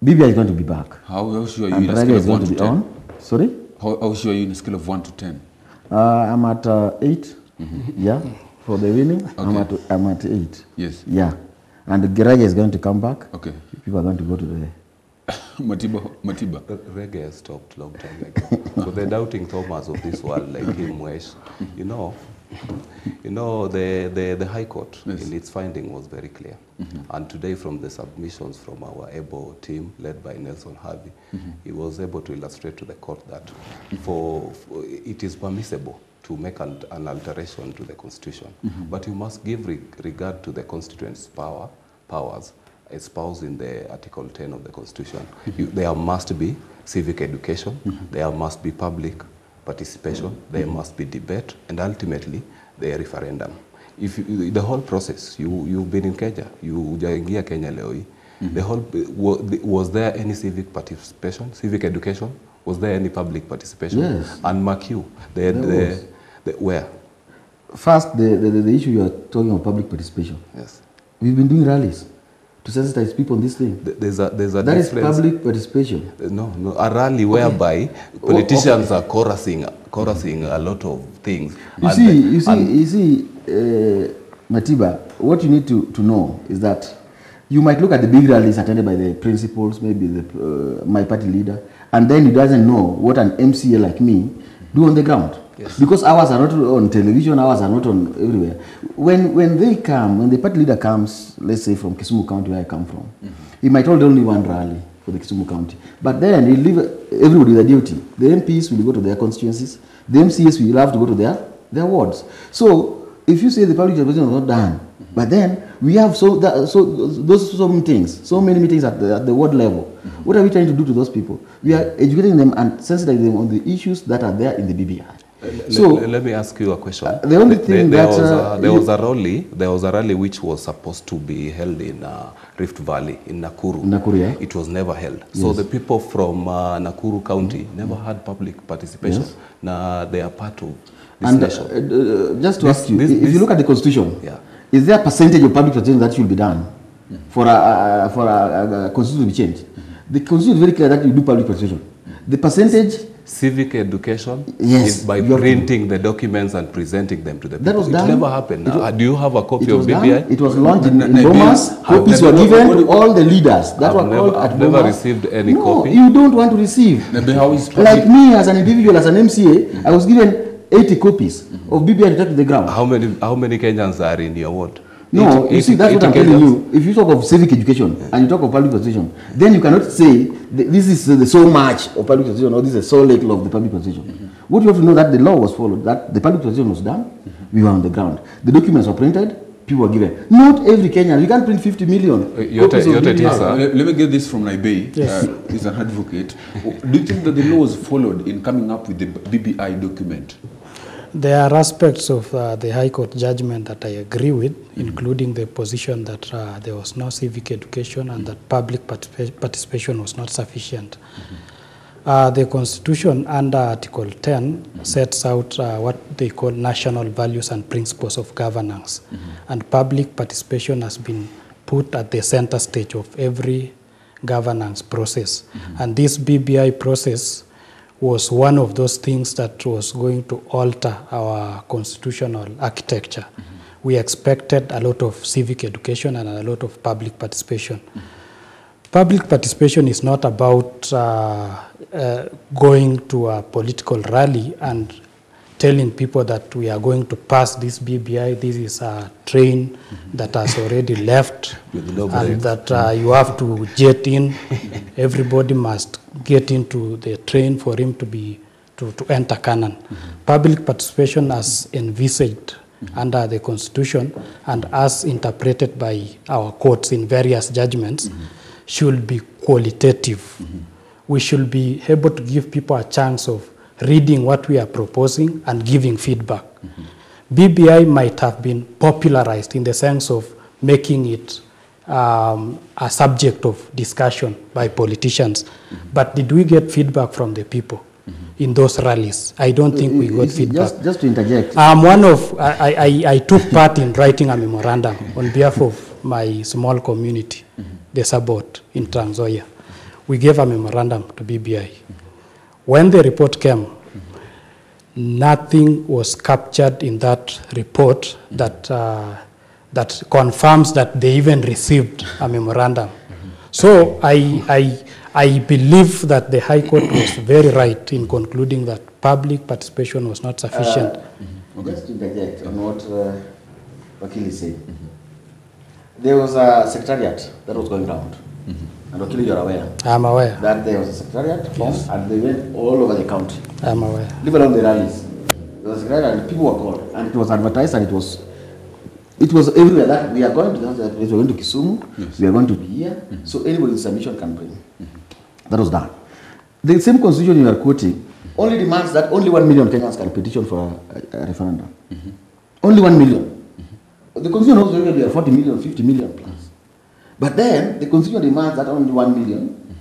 BBI is going to be back. How sure are you And in a scale is of going 1 to to be 10? on. Sorry? How sure are you in a scale of 1 to 10? I'm at 8. Yeah, for the winning. Okay. I'm at 8. Yes. Yeah. And the Reggae is going to come back. Okay. People are going to go to the... Matiba. Reggae has stopped long time ago. So the doubting Thomas of this world, like him, Wesh, you know, the High Court in its finding was very clear. And today, from the submissions from our able team led by Nelson Harvey, he was able to illustrate to the court that for it is permissible to make an alteration to the constitution, but you must give regard to the constituent's powers espoused in the Article 10 of the Constitution. There must be civic education, there must be public participation, there must be debate, and ultimately the referendum. If the whole process, you've been in Kenya, you jaingia Kenya leo hii, the whole, was there any civic participation, civic education? Was there any public participation? Yes. And mark you, where? First, the issue you are talking of public participation. Yes. We've been doing rallies to sensitize people on this thing. There's a that difference. Is public participation. No, a rally whereby politicians are chorusing a lot of things. You see, Matiba, what you need to know is that you might look at the big rallies attended by the principals, maybe my party leader, and then he doesn't know what an MCA like me do on the ground. Yes. Because ours are not on television, ours are not on everywhere. When they come, when the party leader comes, let's say from Kisumu County where I come from, he might hold only one rally for the Kisumu County. But then he'll leave everybody with a duty. The MPs will go to their constituencies, the MCAs will have to go to their wards. So if you say the public participation is not done, but then we have so many meetings at the ward level. What are we trying to do to those people? We are educating them and sensitizing them on the issues that are there in the BBI. Let me ask you a question. The only thing there was a rally which was supposed to be held in Rift Valley in Nakuru. Nakuru, yeah. It was never held. Yes. So the people from Nakuru County never had public participation. Yes. Now they are part of this nation. Just to ask you, if you look at the constitution, yeah. Is there a percentage of public participation that should be done for a constitution to be changed? The constitution is very clear that you do public participation. The percentage. Civic education, yes, is by printing the documents and presenting them to the people. That was done. It never happened. Do you have a copy of BBI? It was launched in Bomas. Copies were given to all the leaders that were called at Bomas. I've never received any copy. No, you don't want to receive. Like me as an individual, as an MCA, I was given 80 copies of BBI to take to the ground. How many Kenyans are in your ward? No, you see, that's what I'm telling you. If you talk of civic education and you talk of public participation, then you cannot say this is so much of public participation or this is so little of the public participation. What you have to know that the law was followed, that the public participation was done, we were on the ground. The documents were printed, people were given. Not every Kenyan, you can't print 50 million. Let me get this from Naibei. Yes. He's an advocate. Do you think that the law was followed in coming up with the BBI document? There are aspects of the High Court judgment that I agree with, including the position that there was no civic education and that public participation was not sufficient. The Constitution under Article 10 sets out what they call national values and principles of governance. And public participation has been put at the center stage of every governance process. And this BBI process was one of those things that was going to alter our constitutional architecture. We expected a lot of civic education and a lot of public participation. Public participation is not about going to a political rally and telling people that we are going to pass this BBI, this is a train that has already left, and that you have to jet in. Everybody must get into the train for him to enter Canaan. Public participation as envisaged under the Constitution and as interpreted by our courts in various judgments should be qualitative. We should be able to give people a chance of reading what we are proposing and giving feedback. BBI might have been popularized in the sense of making it a subject of discussion by politicians. But did we get feedback from the people in those rallies? I don't think we got feedback. Just to interject. I took part in writing a memorandum on behalf of my small community, the Sabot in Trans Nzoia. We gave a memorandum to BBI. When the report came, nothing was captured in that report that that confirms that they even received a memorandum. So I believe that the High Court was very right in concluding that public participation was not sufficient. Just to interject on what Wakili is saying. There was a secretariat that was going around. And Wakili, you're aware. I'm aware. That there was a secretariat formed, and they went all over the country. I'm aware. Leave alone the rallies. There was a secretariat and people were called, and it was advertised, and it was everywhere that we are going to the place, we are going to Kisumu, we are going to be here, so anybody's submission can bring. That was done. The same constitution you are quoting only demands that only 1 million Kenyans can petition for a referendum. Only 1 million. The constitution also going to be 40 million, 50 million plus. But then the constitution demands that only 1 million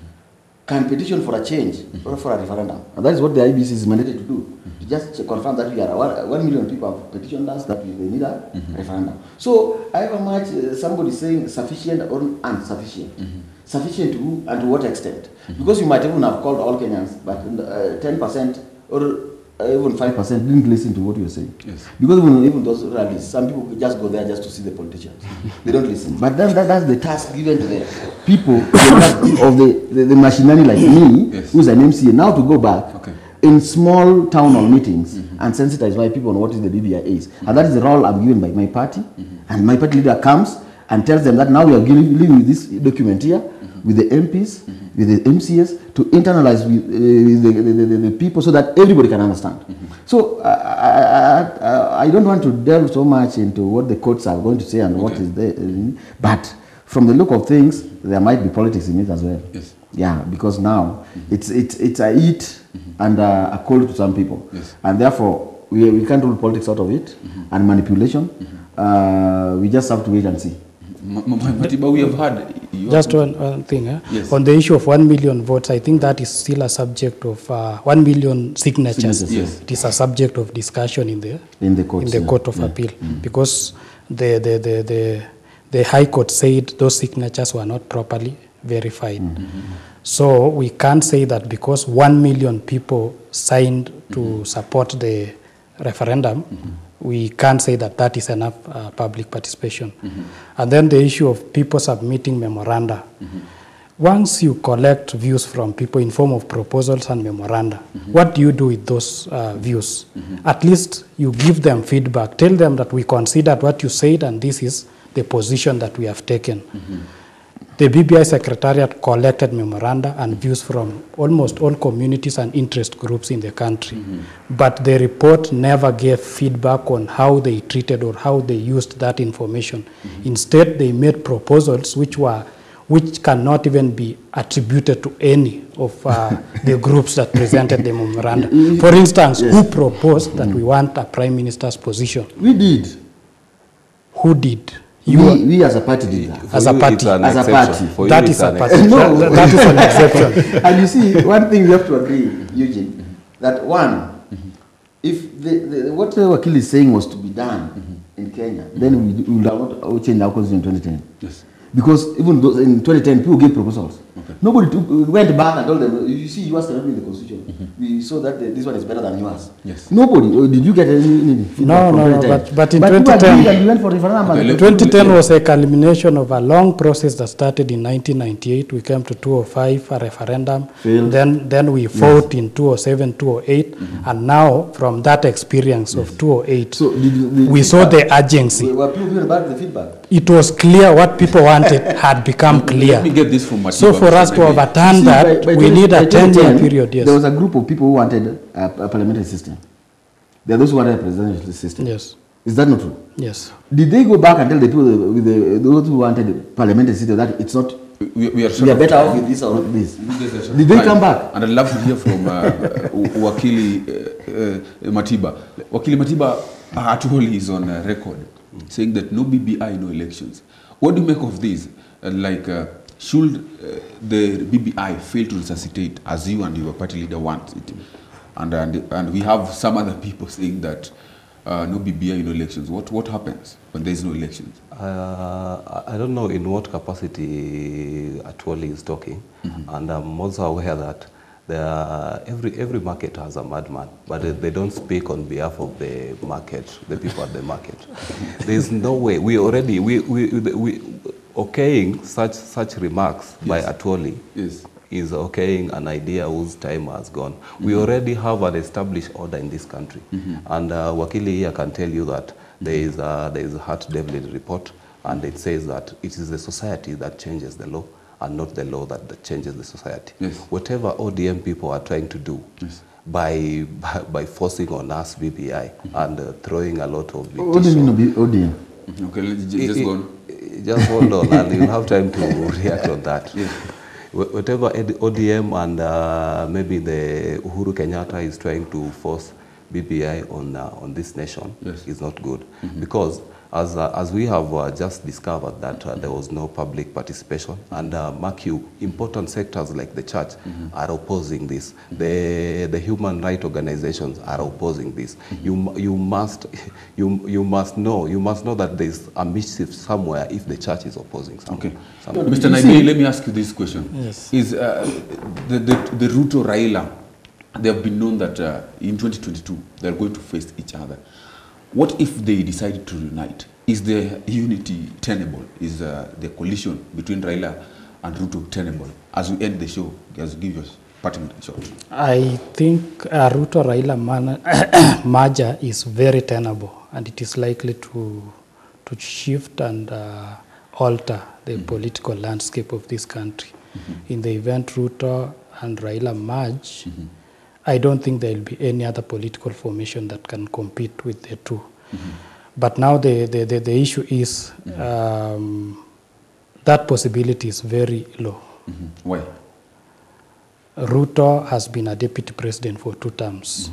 can petition for a change or for a referendum. And that is what the IBC is mandated to do. To just confirm that we are 1 million people have petitioned us that they need a referendum. So however much somebody is saying sufficient or insufficient, sufficient to who and to what extent? Because you might even have called all Kenyans, but 10% or even 5% didn't listen to what you were saying. Because even those rallies, some people just go there just to see the politicians. They don't listen. But then that's the task given to the people of the machinery like me, who's an MCA, now to go back in small town hall meetings and sensitize my people on what is the BBI is. And that is the role I'm given by my party. And my party leader comes and tells them that now we are living with this document here, with the MPs, with the MCS, to internalize with the people so that everybody can understand. So I don't want to delve so much into what the courts are going to say and what is there, but from the look of things, there might be politics in it as well. Yeah, because now it's a eat and a cold to some people, and therefore we can't rule politics out of it and manipulation. We just have to wait and see. Matiba, we have had... Just one thing. On the issue of 1 million votes, I think that is still a subject of 1 million signatures. It is a subject of discussion in the Court of Appeal, because the High Court said those signatures were not properly verified. So we can't say that because 1 million people signed to support the referendum, we can't say that that is enough public participation. And then the issue of people submitting memoranda. Once you collect views from people in form of proposals and memoranda, what do you do with those views? At least you give them feedback. Tell them that we considered what you said and this is the position that we have taken. The BBI Secretariat collected memoranda and views from almost all communities and interest groups in the country. But the report never gave feedback on how they treated or how they used that information. Instead, they made proposals which cannot even be attributed to any of the groups that presented the memoranda. For instance, who proposed that we want a prime minister's position? We did. Who did? We as a party did that. As a party. As a party. That is a party. No. That is an exception. And you see, one thing we have to agree, Eugene, that one, if what the Wakil is saying was to be done in Kenya, then we would have not changed our constitution in 2010. Yes. Because even though in 2010, people gave proposals. Okay. Nobody went back and told them, you see, yours cannot be in the constitution. We saw that this one is better than yours. Yes. Nobody. Did you get any feedback? No. But in 2010, we went for referendum. Okay, 2010 was a culmination of a long process that started in 1998. We came to 2005, a referendum. Failed. Then we fought in 2007, 2008. And now, from that experience of 2008, So we saw the urgency. Were people giving back the feedback? It was clear what people wanted had become clear. Let me get this from Matiba. So for us to overturn that, we need a 10-year period, yes. There was a group of people who wanted a parliamentary system. There are those who wanted a presidential system. Yes. Is that not true? Yes. Did they go back and tell the people those who wanted a parliamentary system that it's not, we are better off with this or this? Did they come back? And I'd love to hear from Wakili Matiba. Wakili Matiba actually is on record saying that no BBI, no elections. What do you make of this? Should the BBI fail to resuscitate as you and your party leader want it? And we have some other people saying that no BBI, no elections. What happens when there is no elections? I don't know in what capacity Atwoli is talking, and I'm also aware that every market has a madman, but they don't speak on behalf of the market, the people at the market. There is no way. We okaying such remarks by Atwoli is okaying an idea whose time has gone. We already have an established order in this country, and Wakili here can tell you that there is a Hart Devlin report, and it says that it is the society that changes the law, and not the law that changes the society. Yes. Whatever ODM people are trying to do by forcing on us BBI and throwing a lot of dictation. What do you mean ODM? Okay, just go on. Just hold on, and you'll have time to react on that. Yes. Whatever ODM and maybe the Uhuru Kenyatta is trying to force BBI on this nation is not good, because as we have just discovered that there was no public participation, and mark you, important sectors like the church are opposing this. The human rights organizations are opposing this. You must know that there is a mischief somewhere if the church is opposing something. Okay, Mr. Naidee, let me ask you this question: Yes. Is the Ruto Raila? They have been known that in 2022 they are going to face each other. What if they decide to unite? Is the unity tenable? Is the coalition between Raila and Ruto tenable? As we end the show, just give us parting shot. I think Ruto-Raila merger is very tenable, and it is likely to shift and alter the political landscape of this country. In the event Ruto and Raila merge, I don't think there will be any other political formation that can compete with the two. But now the issue is that possibility is very low. Why? Ruto has been a deputy president for 2 terms.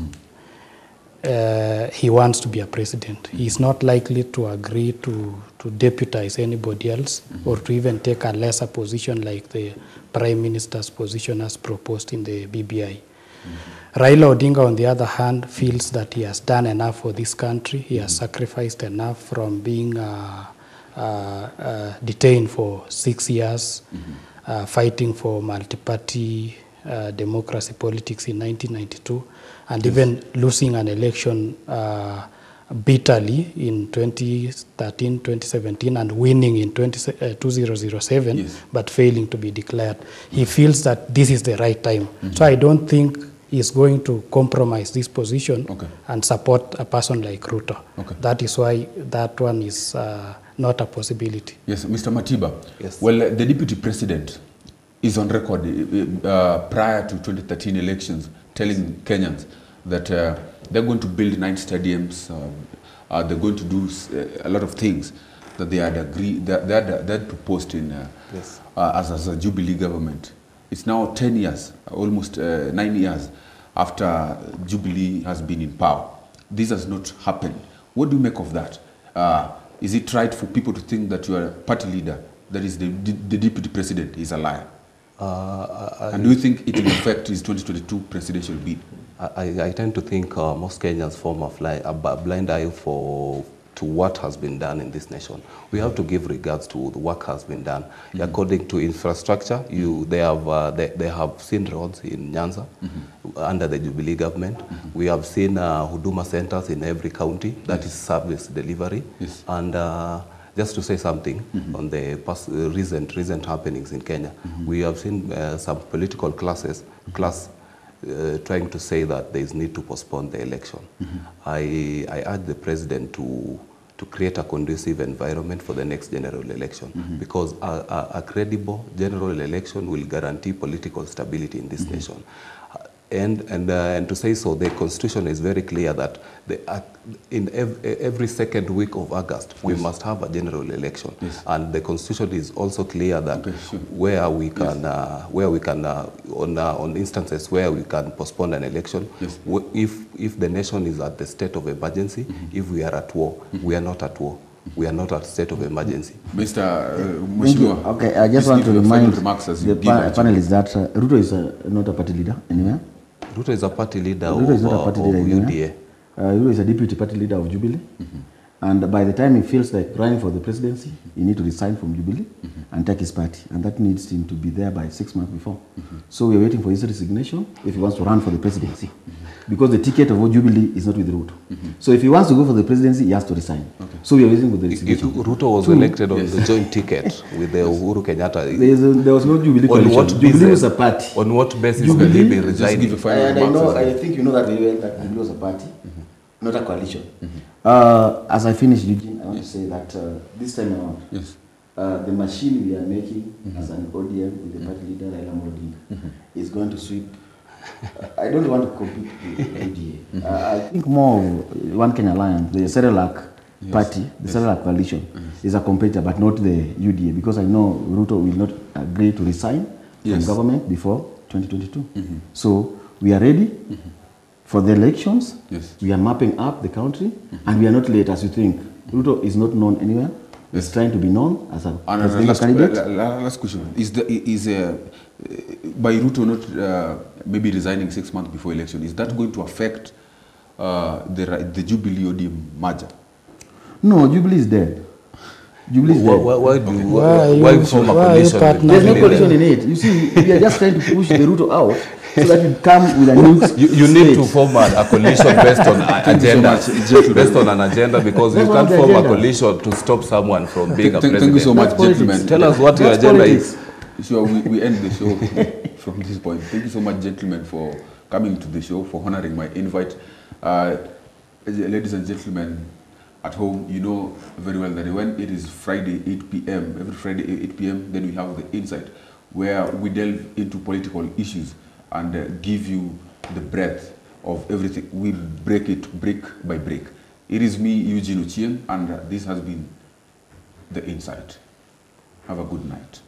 He wants to be a president. He's not likely to agree to deputize anybody else or to even take a lesser position like the prime minister's position as proposed in the BBI. Raila Odinga, on the other hand, feels that he has done enough for this country. He has sacrificed enough from being detained for 6 years, fighting for multi-party democracy politics in 1992, and even losing an election bitterly in 2013, 2017, and winning in 2007, but failing to be declared. He feels that this is the right time. So I don't think he's going to compromise this position and support a person like Ruto. That is why that one is not a possibility. Yes, Mr. Matiba. Yes. Well, the deputy president is on record prior to 2013 elections telling Kenyans that they're going to build 9 stadiums, they're going to do a lot of things that they had agreed, they had proposed in Yes. as a Jubilee government. It's now 10 years, almost 9 years after Jubilee has been in power. This has not happened. What do you make of that? Is it right for people to think that you are a party leader, that is the deputy president, is a liar? And do you think it will affect his 2022 presidential bid? I tend to think most Kenyans form a blind eye to what has been done in this nation. We have to give regards to the work has been done. According to infrastructure, they have seen roads in Nyanza under the Jubilee government. We have seen Huduma centers in every county, that is service delivery. Yes. And just to say something on the recent happenings in Kenya, we have seen some political class trying to say that there is need to postpone the election. I urge the president to create a conducive environment for the next general election, because a credible general election will guarantee political stability in this nation. And to say so, the constitution is very clear that in every second week of August, we must have a general election. Yes. And the constitution is also clear that where we can, on instances where we can postpone an election, if the nation is at the state of emergency, if we are at war, we are not at war. We are not at state of emergency. Mr. Okay, I just want to remind the panelists that Ruto is not a party leader anywhere. Ruto is a party leader of UDA. Ruto is a deputy party leader of Jubilee. And by the time he feels like running for the presidency, he needs to resign from Jubilee and take his party. And that needs him to be there by 6 months before. So we are waiting for his resignation if he wants to run for the presidency. Because the ticket of Jubilee is not with Ruto. So if he wants to go for the presidency, he has to resign. So we are waiting for the resignation. Ruto was elected on the joint ticket with the Uhuru Kenyatta. There was no Jubilee coalition. Jubilee was a party. On what basis will he be resigning? I think you know that very well that Jubilee was a party, not a coalition. As I finish, Eugene, I want to say that this time around, the machine we are making as an ODM with the party leader Raila Machine is going to sweep. I don't want to compete with UDA. I think more of One Kenya Alliance, the Serelak party, the Serelak coalition, is a competitor, but not the UDA, because I know Ruto will not agree to resign from government before 2022. So we are ready for the elections. We are mapping up the country, and we are not late as you think. Ruto is not known anywhere. He's trying to be known as a presidential candidate. Last question. Is by Ruto not maybe resigning 6 months before election, is that going to affect the Jubilee ODM merger? No, Jubilee is dead. Jubilee is dead. Why form a coalition? There's no coalition in it. You see, we are just trying to push the Ruto out so that it come with a new you need to form a coalition based on agenda. Based on an agenda, because you can't form a coalition to stop someone from being a president. Thank you so much, gentlemen. Tell us what your agenda is. So we end the show from this point. Thank you so much, gentlemen, for coming to the show, for honoring my invite. Ladies and gentlemen at home, you know very well that when it is Friday 8 p.m., every Friday 8 p.m., then we have the Insight, where we delve into political issues and give you the breadth of everything. We break it brick by brick. It is me, Eugene Ochieng, and this has been the Insight. Have a good night.